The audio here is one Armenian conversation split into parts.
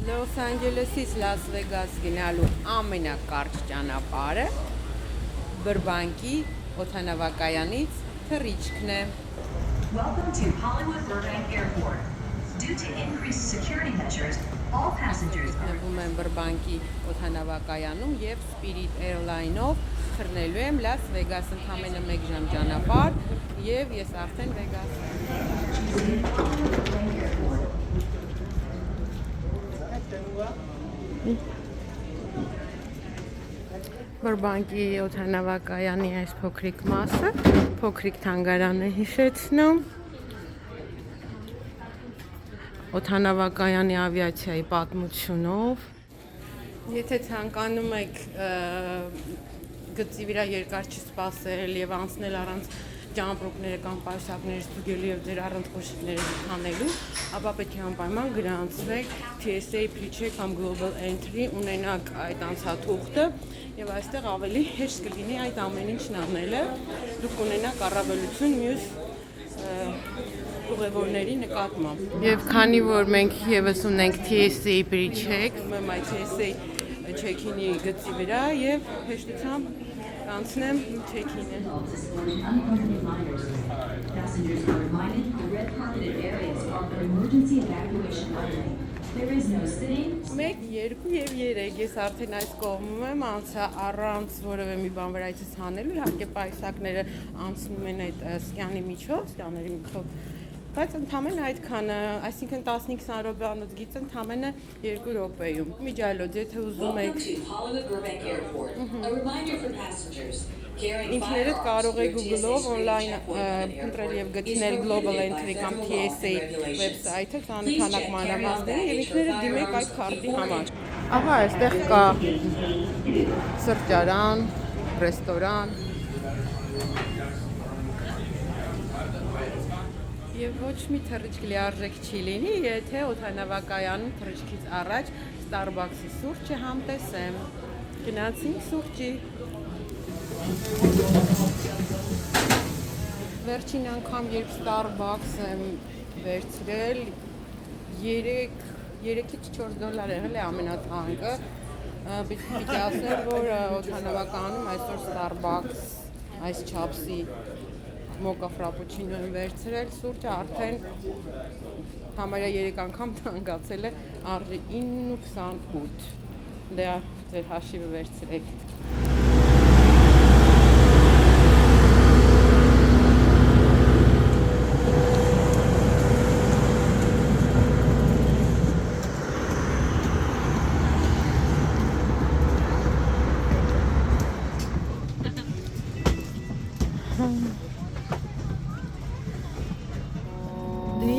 Լոս Անջելեսից Լաս Վեգաս գնալու ամենակարճ ճանապարհը Բրբանկի օդանավակայանից թռիչքն է։ Welcome to Hollywood Burbank Airport. Due to increased security measures, all passengers are Նվում եմ Բրբանկի օդանավակայանում եւ Spirit Airline-ով թռնելու եմ Լաս Վեգաս ընդամենը 1 ժամ ճանապարհ եւ ես արդեն Վեգաս Բրբանկի օդանավակայանի այս փոքրիկ մասը, փոքրիկ թանգարանը հիշեցնում օդանավակայանի ավիացիայի պատմությունով։ Եթե ցանկանում եք գծի վրա երկար չսպասել եւ անցնել առանց ճամպրուկները կամ պայուսակները ստուգելու եւ ձեր առանց կոշիկները հանելու, ապա պետք է անպայման գրանցվեք TSA Pre-check կամ Global Entry ունենաք այդ անցաթուղթը եւ այստեղ ավելի հեշտ կլինի այդ ամեն ինչն անելը։ Դուք կունենաք առավելություն մյուս ուղևորների նկատմամբ։ Եվ քանի որ մենք եւս ունենք TSA Pre-check, ում այդ TSA check-in-ի գծի վրա եւ հեշտությամբ կանցնեմ check-in-ը։ Passengers are reminded the red carpeted areas are for emergency evacuation only. There is no sitting. 1, 2 եւ 3 ես արդեն այս կողմում եմ անցա առանց որևէ մի բան վրայցս հանելու, իհարկե պայուսակները անցնում են այդ սկյանի միջով, սկյաների միջով, բայց ընդամենը այդքանը, այսինքն 15-20 րոպեանոց գիծ ընդամենը 2 րոպեում։ Միջայլոց, եթե ուզում եք ինքներդ կարող եք Google-ով on-line ընտրել եւ գտնել Global Entry կամ TSA website-ը, ծանոթանաք մանրամասներին եւ ինքներդ դիմեք այդ քարտի համար։ Ահա այստեղ կա սրճարան, ռեստորան։ Եվ ոչ մի թռիչք լիարժեք չի լինի, եթե օդանավակայանում թռիչքից առաջ Starbucks-ի սուրճը համտեսեմ։ Գնացինք սուրճի։ Վերջին անգամ երբ Starbucks եմ վերցրել 3-ից 4 դոլար եղել է ամենաթանկը։ Պիտի ասեմ, որ օդանավակայանում այսօր Starbucks այս չափսի մոկա ֆրապուչինո եմ վերցրել, սուրճը արդեն համարյա 3 անգամ թանկացել է, արժի 9.28, դե ձեր հաշիվը վերցրեք։ Դե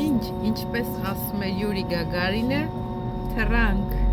ինչպես ասում է Յուրի Գագարինը, թռանք։